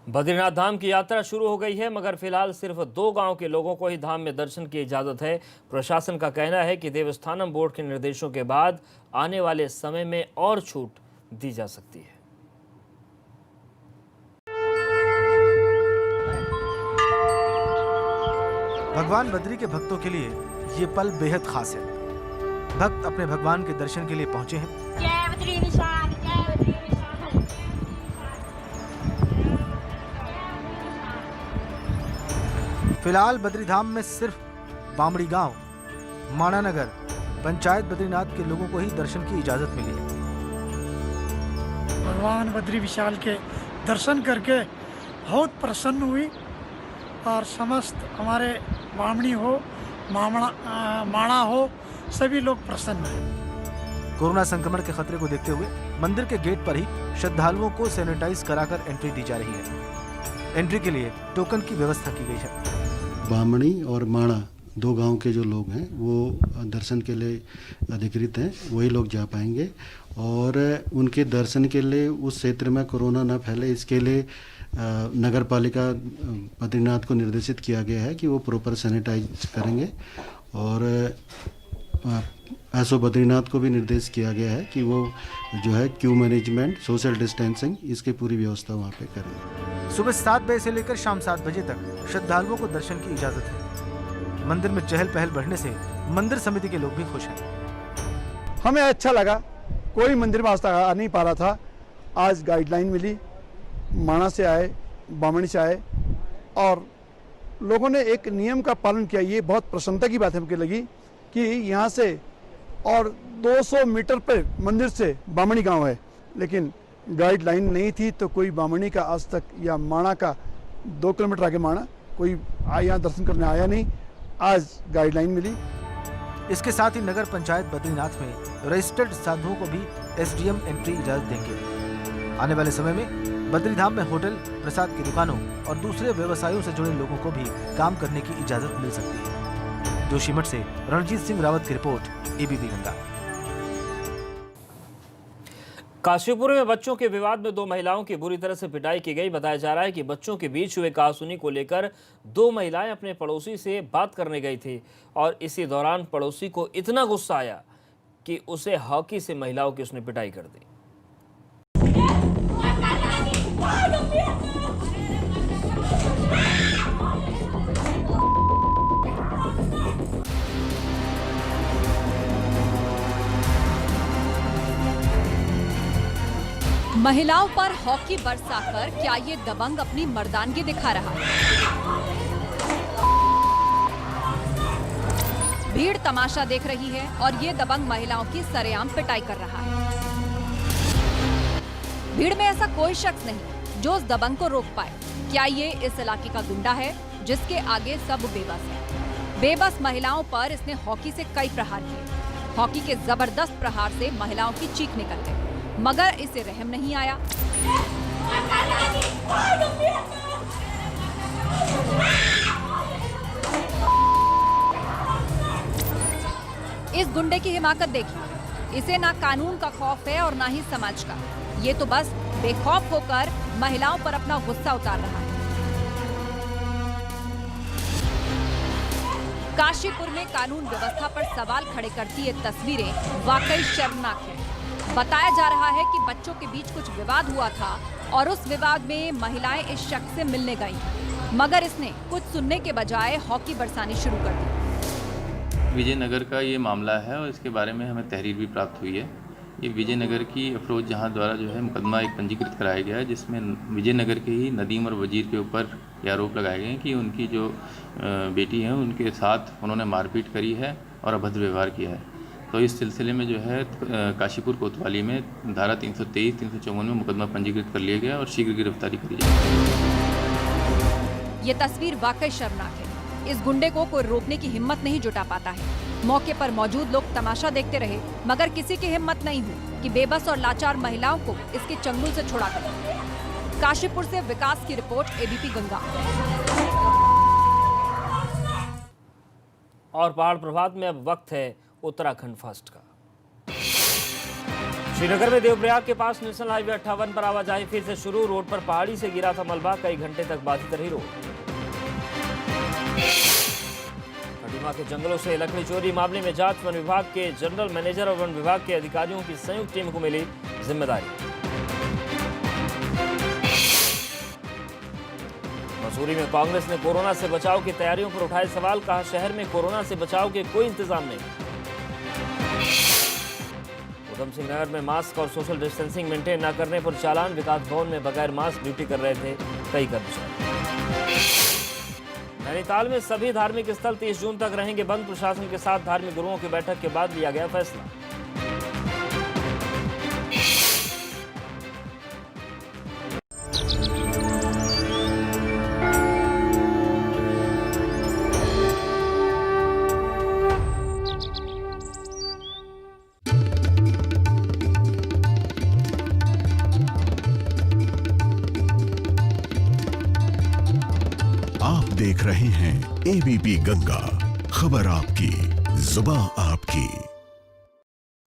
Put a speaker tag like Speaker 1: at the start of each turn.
Speaker 1: बद्रीनाथ धाम की यात्रा शुरू हो गई है, मगर फिलहाल सिर्फ 2 गांव के लोगों को ही धाम में दर्शन की इजाजत है। प्रशासन का कहना है कि देवस्थानम बोर्ड के निर्देशों के बाद आने वाले समय में और छूट दी जा सकती है।
Speaker 2: भगवान बद्री के भक्तों के लिए ये पल बेहद खास है। भक्त अपने भगवान के दर्शन के लिए पहुंचे हैं।
Speaker 3: जय बद्री निशान, जय बद्री निशान।
Speaker 2: फिलहाल बद्रीधाम में सिर्फ बामड़ी गांव, माणा नगर, पंचायत बद्रीनाथ के लोगों को ही दर्शन की इजाजत मिली है।
Speaker 4: भगवान बद्री विशाल के दर्शन करके बहुत प्रसन्न हुई और समस्त हमारे बामणी हो, माणा हो, सभी लोग प्रसन्न हैं।
Speaker 2: कोरोना संक्रमण के खतरे को देखते हुए मंदिर के गेट पर ही श्रद्धालुओं को सैनिटाइज कराकर एंट्री दी जा रही है। एंट्री के लिए टोकन की व्यवस्था की गई है।
Speaker 5: बामणी और माणा 2 गांव के जो लोग हैं वो दर्शन के लिए अधिकृत हैं, वही लोग जा पाएंगे और उनके दर्शन के लिए उस क्षेत्र में कोरोना ना फैले इसके लिए नगर पालिका बद्रीनाथ को निर्देशित किया गया है कि वो प्रॉपर सैनिटाइज करेंगे और एसओ बद्रीनाथ को भी निर्देश किया गया है कि वो जो है क्यू मैनेजमेंट, सोशल डिस्टेंसिंग, इसकी पूरी व्यवस्था वहाँ पे करें।
Speaker 2: सुबह 7 बजे से लेकर शाम 7 बजे तक श्रद्धालुओं को दर्शन की इजाजत है। मंदिर में चहल पहल बढ़ने से मंदिर समिति के लोग भी खुश हैं।
Speaker 6: हमें अच्छा लगा, कोई मंदिर में आज तक आ नहीं पा रहा था। आज गाइडलाइन मिली, माणा से आए, बामणी से आए और लोगों ने एक नियम का पालन किया। ये बहुत प्रसन्नता की बात हमको लगी कि यहाँ से और 200 मीटर पर मंदिर से बामणी गांव है, लेकिन गाइडलाइन नहीं थी तो कोई बामणी का आज तक या माणा का 2 किलोमीटर आगे माणा कोई यहाँ दर्शन करने आया नहीं। आज गाइडलाइन मिली।
Speaker 2: इसके साथ ही नगर पंचायत बद्रीनाथ में रजिस्टर्ड साधुओं को भी एसडीएम एंट्री इजाजत देंगे। आने वाले समय में बद्रीधाम में होटल, प्रसाद की दुकानों और दूसरे व्यवसायों से जुड़े लोगों को भी काम करने की इजाजत मिल सकती है। जोशीमठ से रणजीत सिंह रावत की रिपोर्ट, एबीपी गंगा।
Speaker 1: काशीपुर में बच्चों के विवाद में 2 महिलाओं की बुरी तरह से पिटाई की गई। बताया जा रहा है कि बच्चों के बीच हुए कहासुनी को लेकर 2 महिलाएं अपने पड़ोसी से बात करने गई थी और इसी दौरान पड़ोसी को इतना गुस्सा आया कि उसे हॉकी से महिलाओं की उसने पिटाई कर दी।
Speaker 7: महिलाओं पर हॉकी बरसाकर क्या ये दबंग अपनी मर्दानगी दिखा रहा है? भीड़ तमाशा देख रही है और ये दबंग महिलाओं की सरेआम पिटाई कर रहा है। भीड़ में ऐसा कोई शख्स नहीं जो उस दबंग को रोक पाए। क्या ये इस इलाके का गुंडा है जिसके आगे सब बेबस है? बेबस महिलाओं पर इसने हॉकी से कई प्रहार किए। हॉकी के जबरदस्त प्रहार से महिलाओं की चीख निकल गई, मगर इसे रहम नहीं आया। इस गुंडे की हिमाकत देखिए। इसे ना कानून का खौफ है और ना ही समाज का। ये तो बस बेखौफ होकर महिलाओं पर अपना गुस्सा उतार रहा है। काशीपुर में कानून व्यवस्था पर सवाल खड़े करती ये तस्वीरें वाकई शर्मनाक है। बताया जा रहा है कि बच्चों के बीच कुछ विवाद हुआ था और उस विवाद में महिलाएं इस शख्स से मिलने गईं, मगर इसने कुछ सुनने के बजाय हॉकी बरसानी शुरू कर दी।
Speaker 8: विजयनगर का ये मामला है और इसके बारे में हमें तहरीर भी प्राप्त हुई है। ये विजयनगर की अफरोज जहां द्वारा जो है मुकदमा एक पंजीकृत कराया गया है, जिसमें विजयनगर के ही नदीम और वजीर के ऊपर ये आरोप लगाए गए हैं कि उनकी जो बेटी है उनके साथ उन्होंने मारपीट करी है और अभद्र व्यवहार किया है। तो इस सिलसिले में जो है काशीपुर कोतवाली में धारा 323, 354 में मुकदमा पंजीकृत कर लिया गया और शीघ्र गिरफ्तारी करी जाएगी।
Speaker 7: ये तस्वीर वाकई शर्मनाक है। इस गुंडे को कोई रोकने की हिम्मत नहीं जुटा पाता है। मौके पर मौजूद लोग तमाशा देखते रहे, मगर किसी की हिम्मत नहीं हुई कि बेबस और लाचार महिलाओं को इसके चंगुल से छुड़ा करे। काशीपुर से विकास की रिपोर्ट, एबीपी गंगा।
Speaker 1: और पहाड़ प्रभात में अब वक्त है उत्तराखंड फर्स्ट का। श्रीनगर में देवप्रयाग के पास नेशनल हाईवे 58 पर आवाजाही फिर से शुरू। रोड पर पहाड़ी से गिरा था मलबा, कई घंटे तक बाधित रही रोड। खटीमा के जंगलों से लकड़ी चोरी मामले में जांच। वन विभाग के जनरल मैनेजर और वन विभाग के अधिकारियों की संयुक्त टीम को मिली जिम्मेदारी। मसूरी में कांग्रेस ने कोरोना से बचाव की तैयारियों पर उठाए सवाल। कहा, शहर में कोरोना से बचाव के कोई इंतजाम नहीं। उधम सिंह नगर में मास्क और सोशल डिस्टेंसिंग मेंटेन न करने पर चालान। विकास भवन में बगैर मास्क ड्यूटी कर रहे थे कई कर्मचारी। नैनीताल में सभी धार्मिक स्थल 30 जून तक रहेंगे बंद। प्रशासन के साथ धार्मिक गुरुओं की बैठक के बाद लिया गया फैसला।
Speaker 9: आप देख रहे हैं एबीपी गंगा, खबर आपकी, जुबान आपकी।